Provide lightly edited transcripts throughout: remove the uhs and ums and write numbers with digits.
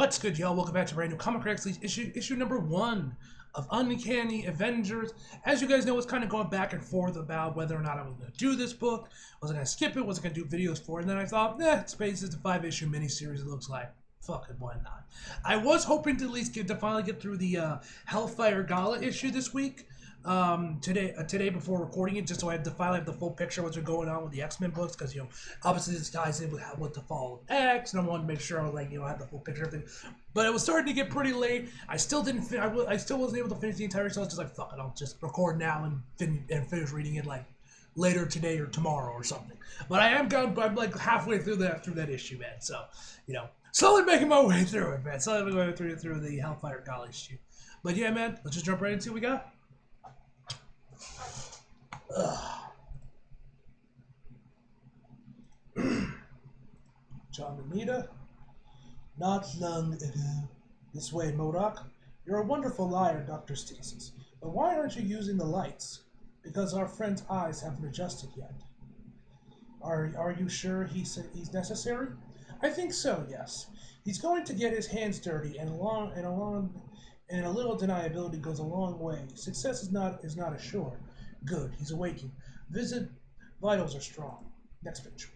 What's good, y'all? Welcome back to brand new Comic Critics issue number 1 of Uncanny Avengers. As you guys know, it's kind of going back and forth about whether or not I was going to do this book. Was I going to skip it? Was I going to do videos for it? And then I thought, Space is a 5-issue miniseries, it looks like. Fuck it, why not? I was hoping to at least finally get through the Hellfire Gala issue this week. Today before recording it, just so I had to finally have the full picture of what's been going on with the X-Men books, because obviously this ties in with the fall of X, and I wanted to make sure I had the full picture of it. But it was starting to get pretty late. I still wasn't able to finish the entire, so I was just like, fuck it, I'll just record now and finish reading it later today or tomorrow or something. But I'm like halfway through that issue, man. So slowly making my way through it, man. Slowly making my way through the Hellfire Gala issue. But yeah, man, let's just jump right into what we got. John Romita. Not long ago. This way, MODOK. You're a wonderful liar, Dr. Stasis. But why aren't you using the lights? Because our friend's eyes haven't adjusted yet. Are you sure he's necessary? I think so, yes. He's going to get his hands dirty, and a little deniability goes a long way. Success is not assured. Good, he's awaking. Vitals are strong. Next picture.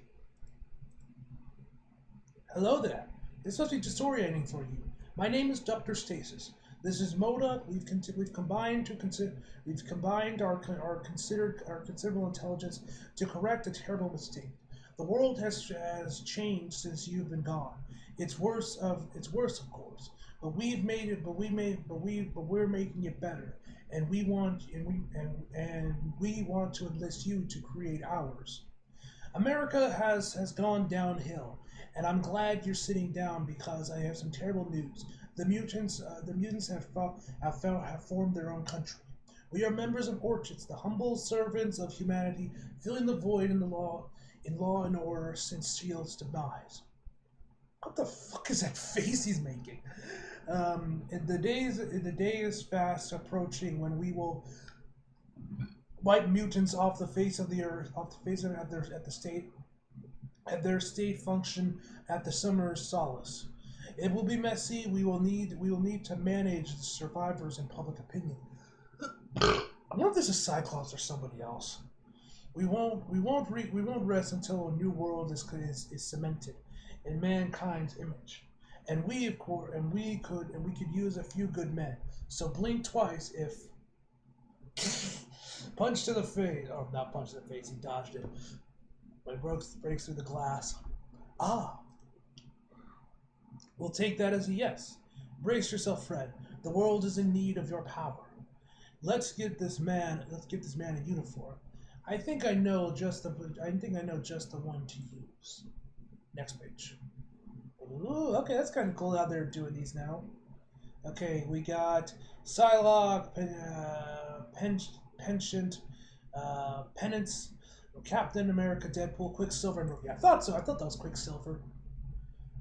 Hello there. This must be disorienting for you. My name is Dr. Stasis. This is MODOK. We've combined our considerable intelligence to correct a terrible mistake. The world has changed since you've been gone. It's worse, of course. But we're making it better. And we want to enlist you to create ours. America has gone downhill, and I'm glad you're sitting down because I have some terrible news. The mutants have formed their own country. We are members of Orchids, the humble servants of humanity, filling the void in law and order since Shield's demise. What the fuck is that face he's making? The day is fast approaching when we will wipe mutants off the face of the earth, at their state function at the summer's solace. It will be messy. We will need to manage the survivors and public opinion. I wonder if this is Cyclops or somebody else. We won't rest until a new world is cemented in mankind's image. And we could use a few good men. So blink twice if punch to the face. Oh, not punch to the face. He dodged it. But it breaks through the glass. We'll take that as a yes. Brace yourself, Fred. The world is in need of your power. Let's get this man a uniform. I think I know just the one to use. Next page. Ooh, okay, that's kind of cool how they're doing these now. Okay, we got Psylocke, Penance, Captain America, Deadpool, Quicksilver, and Rookie. I thought so. I thought that was Quicksilver.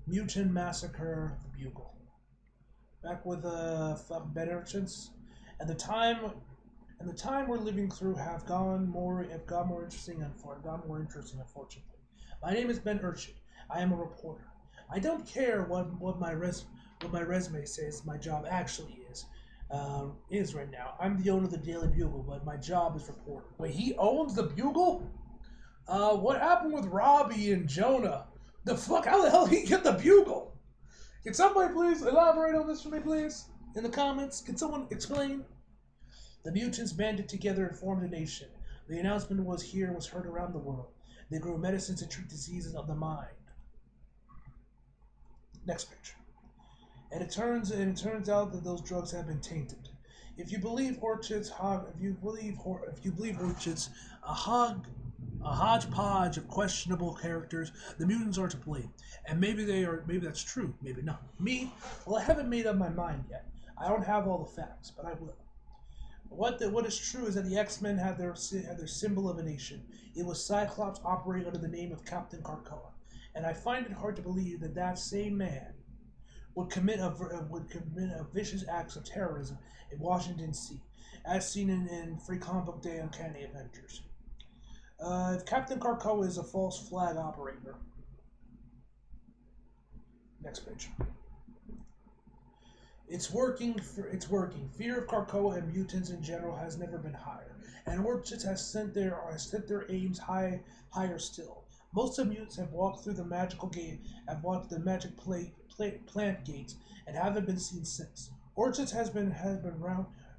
Mutant Massacre, The Bugle. Back with better urchins, and the time we're living through have gone more interesting, unfortunately. My name is Ben Urchin. I am a reporter. I don't care what my resume says my job actually is right now. I'm the owner of the Daily Bugle, but my job is reporter. Wait, he owns the Bugle? What happened with Robbie and Jonah? The fuck? How the hell did he get the Bugle? Can somebody please elaborate on this for me, please? In the comments, can someone explain? The mutants banded together and formed a nation. The announcement was heard around the world. They grew medicines to treat diseases of the mind. Next picture. And it turns out that those drugs have been tainted. If you believe Orchids, a hodgepodge of questionable characters, the mutants are to blame. And maybe that's true, maybe not. Me, well, I haven't made up my mind yet. I don't have all the facts, but I will. What is true is that the X-Men had their symbol of a nation. It was Cyclops operating under the name of Captain Krakoa. And I find it hard to believe that same man would commit a vicious acts of terrorism in Washington, D.C., as seen in Free Comic Book Day Uncanny Avengers. If Captain Krakoa is a false flag operator. Next page. It's working. Fear of Krakoa and mutants in general has never been higher, and Orchis has set their aims higher still. Most of the mutants have walked through the magical gate, have walked the magic plant gates, and haven't been seen since. Orchis has been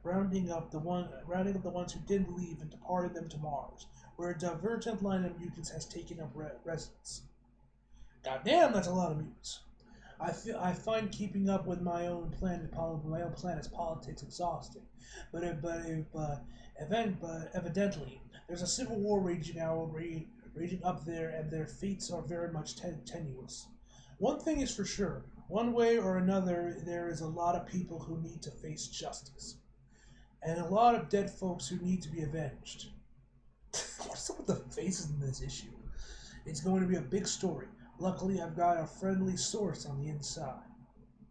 rounding up the ones who didn't leave and departed them to Mars, where a divergent line of mutants has taken up residence. Goddamn, that's a lot of mutants. I find keeping up with my own planet's politics exhausting, but evidently there's a civil war raging up there, and their fates are very much tenuous. One thing is for sure: one way or another, there is a lot of people who need to face justice, and a lot of dead folks who need to be avenged. What's up with the faces in this issue? It's going to be a big story. Luckily, I've got a friendly source on the inside.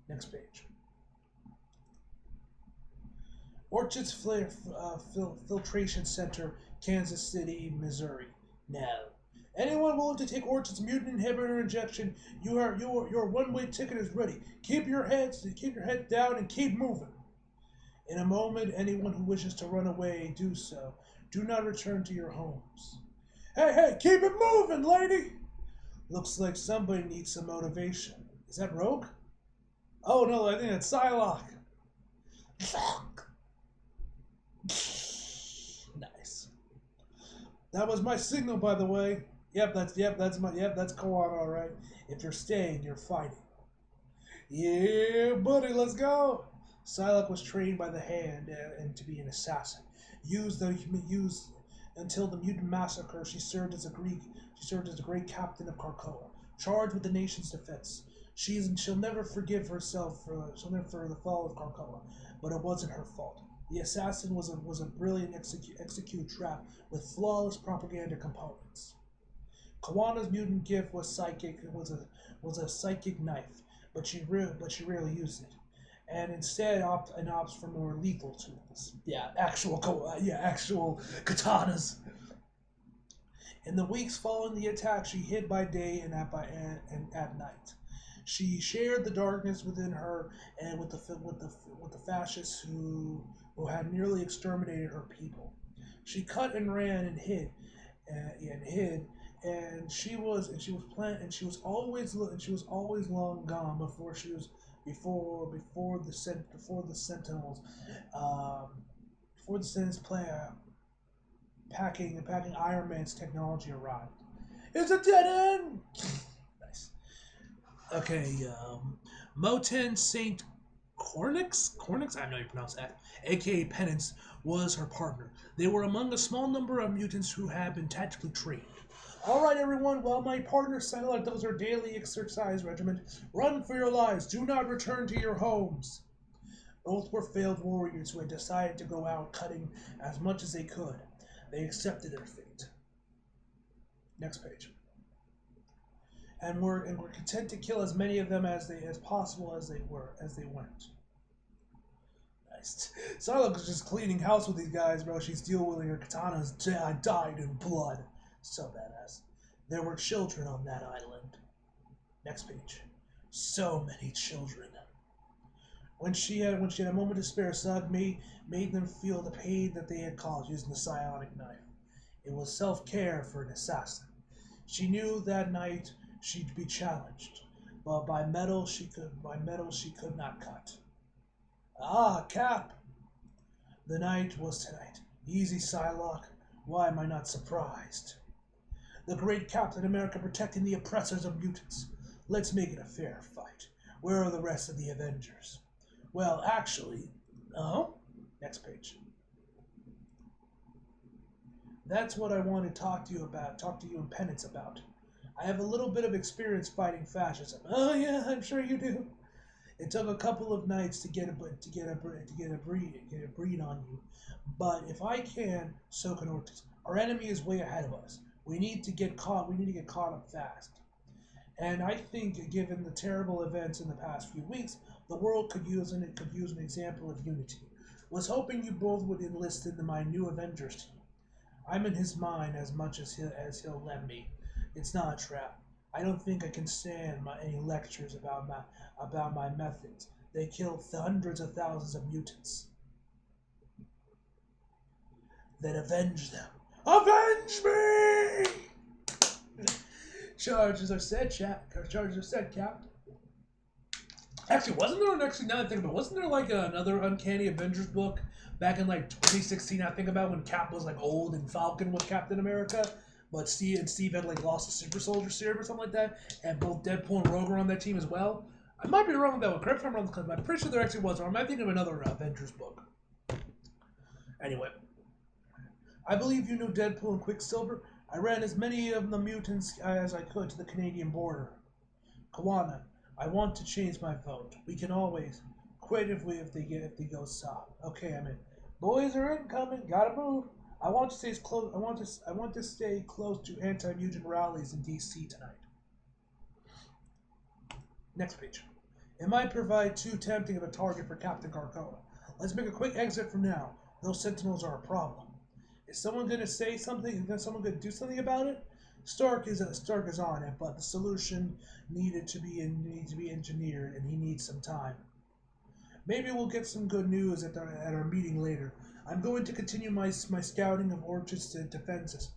Next page. Orchid's Filtration Center, Kansas City, Missouri. Now, anyone willing to take Orchid's mutant inhibitor injection, your one-way ticket is ready. Keep your heads down and keep moving. In a moment, anyone who wishes to run away, do so. Do not return to your homes. Hey, keep it moving, lady! Looks like somebody needs some motivation. Is that Rogue? Oh no, I think it's Psylocke. Nice. That was my signal, by the way. That's Koan, all right. If you're staying, you're fighting. Yeah, buddy, let's go. Psylocke was trained by the Hand and to be an assassin. Used until the mutant massacre. She served as a great captain of Krakoa, charged with the nation's defense. She'll never forgive herself for the fall of Krakoa, but it wasn't her fault. The assassin was a brilliant executed trap with flawless propaganda components. Kawana's mutant gift was a psychic knife, but she rarely used it, and instead opts for more lethal tools. Actual katanas. In the weeks following the attack, she hid by day and at night. She shared the darkness within her and with the fascists who had nearly exterminated her people. She cut and ran and hid, and she was always long gone before the Sentinels packing Iron Man's technology arrived. It's a dead end. Nice. Okay, Moten Saint Cornix, I know you pronounce that, aka Penance, was her partner. They were among a small number of mutants who had been tactically trained. Alright everyone, while my partner Psylocke does her daily exercise regimen, run for your lives, do not return to your homes. Both were failed warriors who had decided to go out cutting as much as they could. They accepted their fate. Next page. And were content to kill as many of them as possible as they went. Nice. Psylocke was just cleaning house with these guys, bro. She's dual wielding her katanas dyed in blood. So badass. There were children on that island. Next page. So many children. When she had a moment to spare, Sug made them feel the pain that they had caused using the psionic knife. It was self-care for an assassin. She knew that night she'd be challenged, but by metal she could not cut. Ah, Cap! The night was tonight. Easy, Psylocke. Why am I not surprised? The great Captain America protecting the oppressors of mutants. Let's make it a fair fight. Where are the rest of the Avengers? Well, actually, next page. That's what I want to talk to you and Penance about. I have a little bit of experience fighting fascism. Oh yeah, I'm sure you do. It took a couple of nights to get a breed on you, but if I can, so can Ortiz. Our enemy is way ahead of us. We need to get caught up fast. And I think, given the terrible events in the past few weeks, the world could use an example of unity. Was hoping you both would enlist into my new Avengers team. I'm in his mind as much as he'll let me. It's not a trap. I don't think I can stand any lectures about my methods. They killed hundreds of thousands of mutants. Then avenge them. Avenge me! Charges are set, chat. Charges are set, Cap. Actually, wasn't there now that I think about it, wasn't there like another Uncanny Avengers book back in like 2016? I think about when Cap was like old and Falcon was Captain America, but Steve had like lost a super soldier serum or something like that, and both Deadpool and Rogue were on that team as well. I might be wrong with that one. Correct me if I'm wrong, but I'm pretty sure there actually was, or I might think of another Avengers book. Anyway, I believe you know Deadpool and Quicksilver. I ran as many of the mutants as I could to the Canadian border. Kawana, I want to change my vote. We can always quit if they go south. Okay, I'm in. Boys are incoming. Gotta move. I want to stay close. I want to stay close to anti-mutant rallies in DC tonight. Next page. It might provide too tempting of a target for Captain Krakoa. Let's make a quick exit from now. Those sentinels are a problem. Is someone going to say something? Is someone going to do something about it? Stark is on it, but the solution needs to be engineered, and he needs some time. Maybe we'll get some good news at our meeting later. I'm going to continue my scouting of orchards and defenses.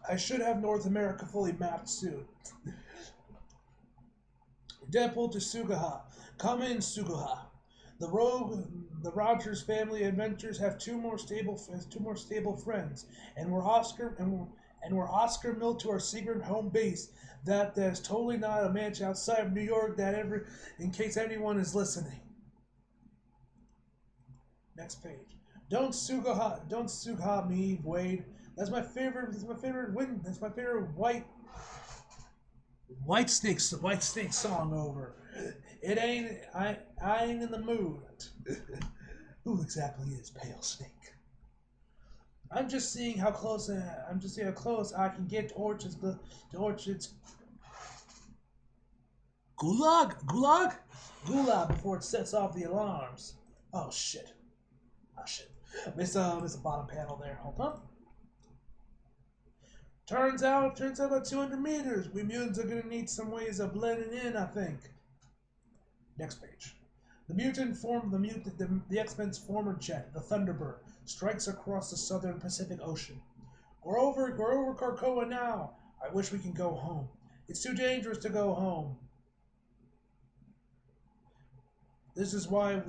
I should have North America fully mapped soon. Deadpool to Sugaha. Come in, Sugaha. The Rogers family adventures have two more stable friends, and we're Oscar milled to our secret home base. That's totally not a mansion outside of New York. In case anyone is listening. Next page. Don't Sugaha me, Wade. That's my favorite White Snake song over. I ain't in the mood. Who exactly is Pale Snake? I'm just seeing how close I can get to Orchard's Gulag before it sets off the alarms. Oh shit. Missed a bottom panel there. Hold on. Turns out about 200 meters. We mutants are gonna need some ways of blending in, I think. Next page. The X-Men's former jet, the Thunderbird, strikes across the southern Pacific Ocean. We're over Krakoa now. I wish we can go home. It's too dangerous to go home. This is why we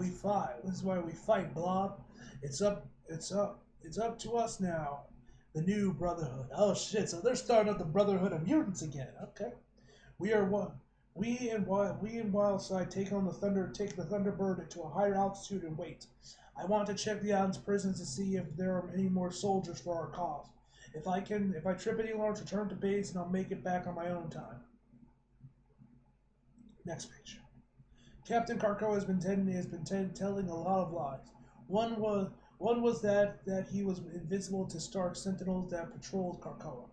fight. This is why we fight, Blob. It's up to us now. The new Brotherhood. Oh shit! So they're starting up the Brotherhood of Mutants again. Okay, we are one. We and Wildside take the Thunderbird to a higher altitude and wait. I want to check the island's prisons to see if there are any more soldiers for our cause. If I trip any alarms, return to base and I'll make it back on my own time. Next page. Captain Krakoa has been telling a lot of lies. One was that he was invisible to Stark Sentinels that patrolled Krakoa.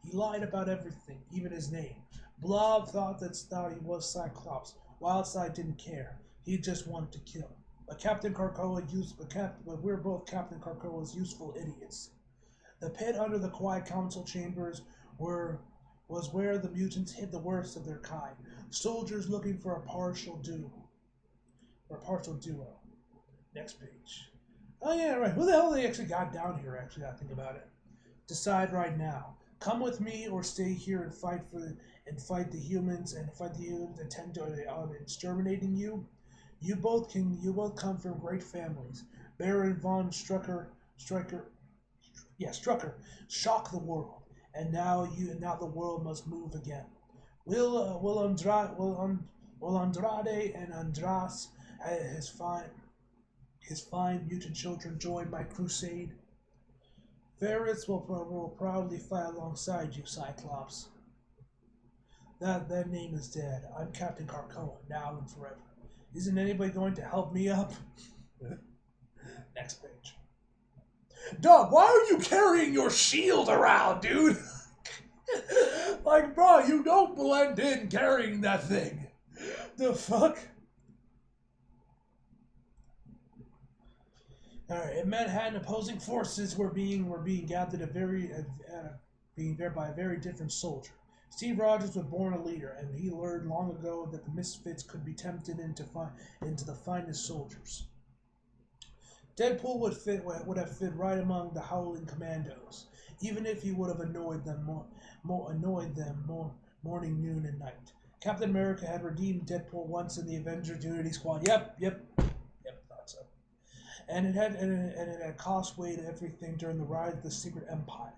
He lied about everything, even his name. Blob thought he was Cyclops. Wildside didn't care. He just wanted to kill. But we're both Captain Krakoa's useful idiots. The pit under the Quiet Council chambers was where the mutants hid the worst of their kind. Soldiers looking for a partial duo. Next page. Oh yeah, right. Who the hell they actually got down here? Actually, I think about it. Decide right now. Come with me, or stay here and fight the humans intent on exterminating you. You both come from great families. Baron von Strucker shocked the world, and now the world must move again. Will Andrade and Andras, his fine mutant children, join my crusade? Ferrets will proudly fight alongside you, Cyclops. That name is dead. I'm Captain Krakoa, now and forever. Isn't anybody going to help me up? Next page. Dog, why are you carrying your shield around, dude? Like, bro, you don't blend in carrying that thing. The fuck? Alright, in Manhattan, opposing forces were being gathered by a very different soldier. Steve Rogers was born a leader, and he learned long ago that the misfits could be tempted into the finest soldiers. Deadpool would have fit right among the howling commandos, even if he would have annoyed them morning, noon, and night. Captain America had redeemed Deadpool once in the Avengers Unity Squad. Yep, thought so. And it had cost Wade everything during the rise of the Secret Empire.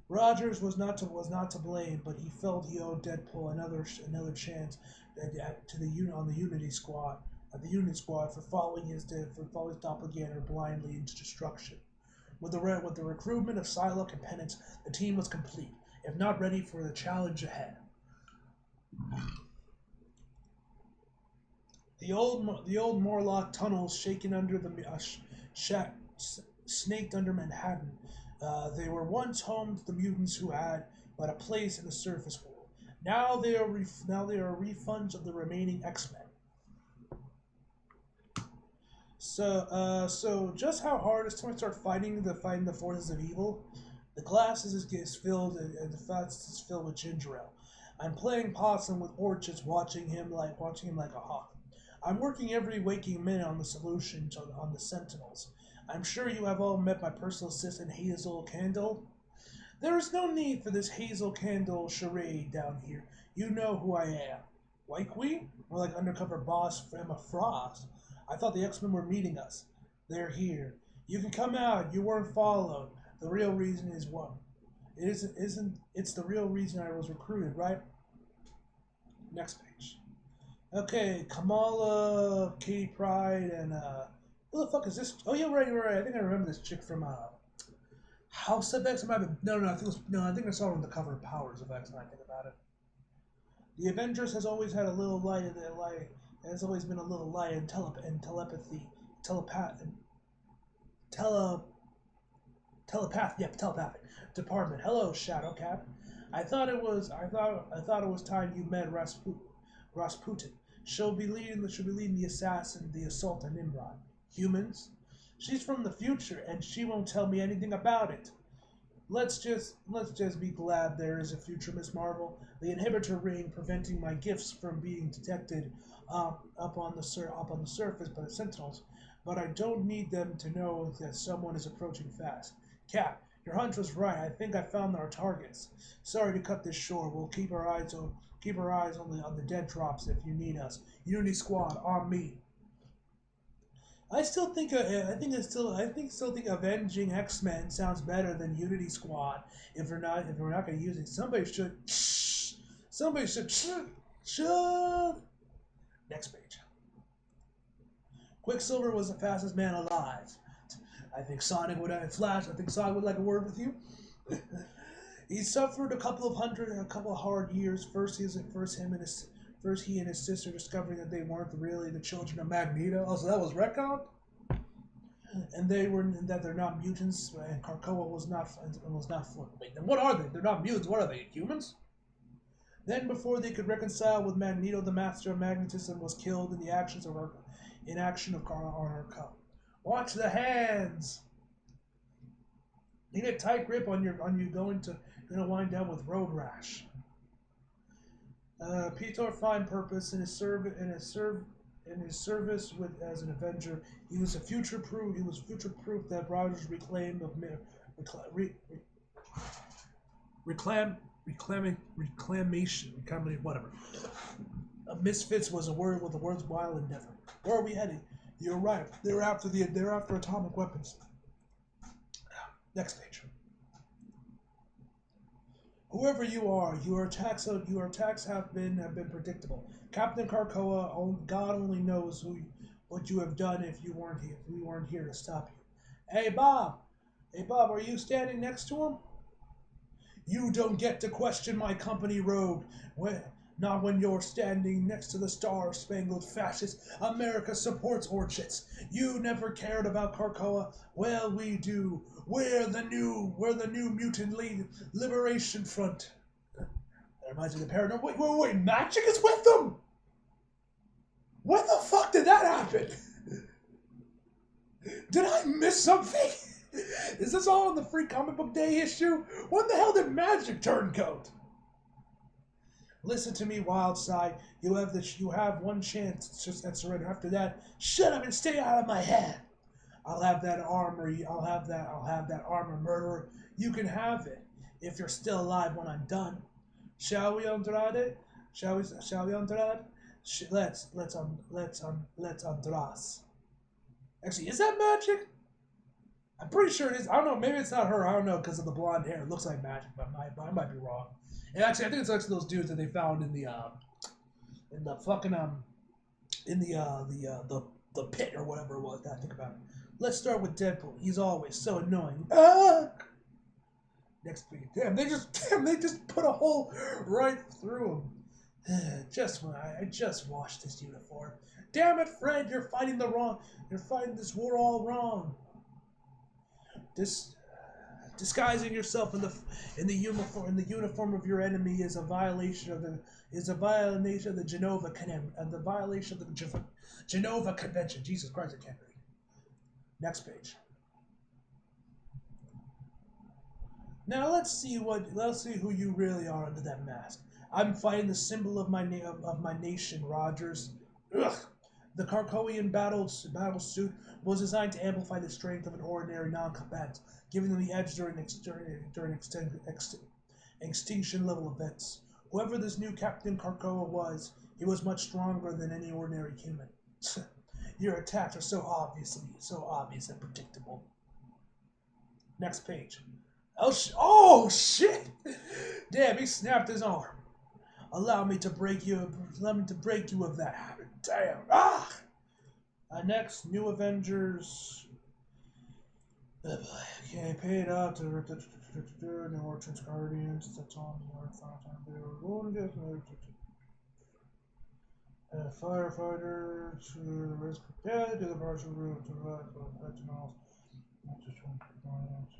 Rogers was not to blame, but he felt he owed Deadpool another chance on the Unity Squad for following his doppelganger blindly into destruction. With the recruitment of Psylocke and Penance, the team was complete, if not ready for the challenge ahead. The old Morlock tunnels shaken under snaked under Manhattan. They were once home to the mutants who had but a place in the surface world. Now they are refunds of the remaining X-Men. So just how hard is it to start fighting the forces of evil? The glass is filled and the fast is filled with ginger ale. I'm playing possum with Orchids, watching him like a hawk. I'm working every waking minute on the solution on the Sentinels. I'm sure you have all met my personal assistant, Hazel Candle. There is no need for this Hazel Candle charade down here. You know who I am. White Queen? More like undercover boss Emma Frost. I thought the X-Men were meeting us. They're here. You can come out. You weren't followed. The real reason is what? It's the real reason I was recruited, right? Next page. Okay, Kamala, Katie Pryde, and who the fuck is this? Oh yeah, right. I think I remember this chick from House of X. I think I saw her on the cover of Powers of X when I think about it. The Avengers has always had a little light in their light. There's always been a little light in telepathic department. Hello, Shadowcat. I thought it was time you met Rasputin. She'll be leading the assault on Nimrod. Humans? She's from the future, and she won't tell me anything about it. Let's just be glad there is a future, Miss Marvel. The inhibitor ring preventing my gifts from being detected up on the surface by the Sentinels, but I don't need them to know that someone is approaching fast. Cap, your hunch was right. I think I found our targets. Sorry to cut this short. We'll keep our eyes on the dead drops if you need us. Unity Squad on me. I still think Avenging X-Men sounds better than Unity Squad. If we're not going to use it, somebody should. Next page. Quicksilver was the fastest man alive. I think Sonic would like a word with you. He suffered a couple of hard years. First, he and his sister discovering that they weren't really the children of Magneto. Oh, so that was retcon? And that they're not mutants, and Krakoa was not wait, then what are they? They're not mutants. What are they? Humans? Then, before they could reconcile with Magneto, the master of magnetism was killed in the action of her cup. Watch the hands. Need a tight grip on you gonna wind down with road rash. Peter find purpose in his service as an Avenger. He was future proof that Rogers whatever. Misfits was a word with the words wild endeavor. Where are we heading? You're right. They're after atomic weapons. Next page. Whoever you are, your attacks have been predictable. Captain Krakoa, God only knows what you have done if we weren't here to stop you. Hey Bob, are you standing next to him? You don't get to question my company, Rogue. Not when you're standing next to the star-spangled fascist. America supports Orchids. You never cared about Krakoa. Well, we do. We're the new mutant liberation front. That reminds me of the Paranoid. Wait, Magic is with them? When the fuck did that happen? Did I miss something? Is this all in the free comic book day issue? When the hell did Magic turn coat? Listen to me, Wildside. You have one chance. It's just that surrender. After that, shut up and stay out of my head. I'll have that armor. I'll have that armor, murderer. You can have it if you're still alive when I'm done. Shall we, Andrade? Shall we, Andrade? Let's Andras. Actually, is that magic? I'm pretty sure it is. I don't know. Maybe it's not her. I don't know because of the blonde hair. It looks like magic, but I might be wrong. And actually, I think it's actually those dudes that they found in the fucking the pit or whatever it was. That think about it. Let's start with Deadpool. He's always so annoying. Next week. Damn, they just put a hole right through him. I just washed this uniform. Damn it, Fred! You're fighting this war all wrong. Disguising yourself in the uniform of your enemy is a violation of the Genova Convention. Jesus Christ, I can't read. Next page. Now let's see who you really are under that mask. I'm fighting the symbol of my nation, Rogers. Ugh. The Krakowian battle suit was designed to amplify the strength of an ordinary non-combatant, giving them the edge during extinction level events. Whoever this new Captain Krakoa was, he was much stronger than any ordinary human. Your attacks are so obvious and predictable. Next page. Oh shit! Damn, he snapped his arm. Allow me to break you of that habit. Damn. Ah! Next, New Avengers. Okay, paid up to the Orchard's Guardians. That's on the Earth. They were wounded. Firefighters who risk prepared to the partial route to run for Petrols. Not just one component.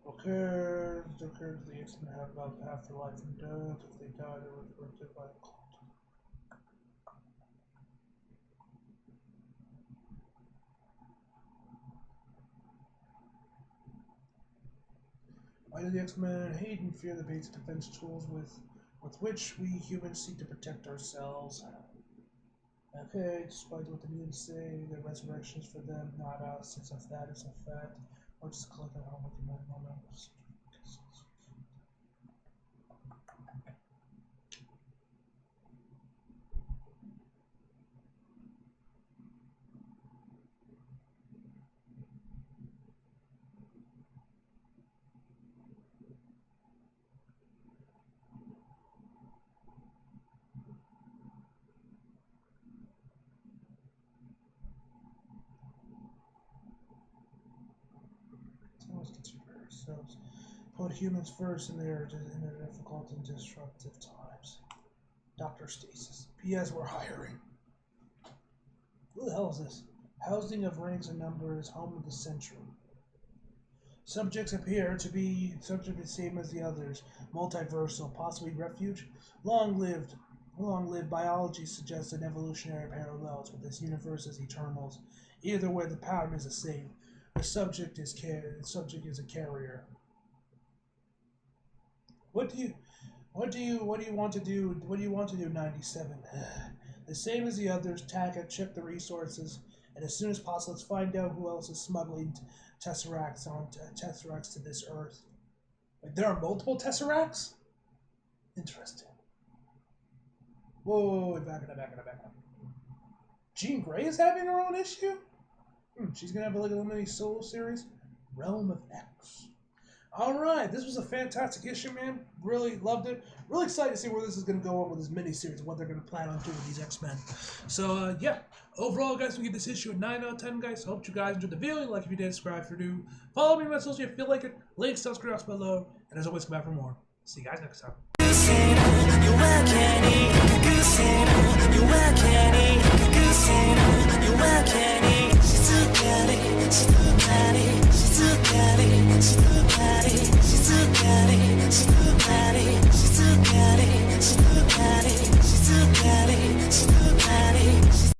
Okay, the X-Men have about half their life in death. If they die, they were corrupted by a cult. Why do the X-Men hate and fear the basic defense tools with which we humans seek to protect ourselves? Okay, despite what the mutants say, the resurrection is for them, not us. It's a fact. I'll just click on how much moment. Let's consider ourselves. Put humans first in their difficult and disruptive times. Dr. Stasis. P.S. We're hiring. Who the hell is this? Housing of ranks and numbers, home of the century. Subjects appear to be the same as the others. Multiversal, possibly refuge. Long-lived biology suggests an evolutionary parallels with this universe as eternals. Either way, the pattern is the same. The subject is a carrier. What do you want to do? What do you want to do, 97? The same as the others. Check the resources, and as soon as possible, let's find out who else is smuggling tesseracts to this Earth. Like, there are multiple tesseracts. Interesting. Whoa! Back up. Jean Grey is having her own issue. She's gonna have like a little mini solo series, Realm of X. All right, this was a fantastic issue, man. Really loved it. Really excited to see where this is gonna go on with this mini series, what they're gonna plan on doing with these X-Men. So yeah, overall, guys, we give this issue a 9 out of 10, guys. Hope you guys enjoyed the video. Like if you did, subscribe if you do. Follow me on my social if you feel like it. Links down screen below. And as always, come back for more. See you guys next time.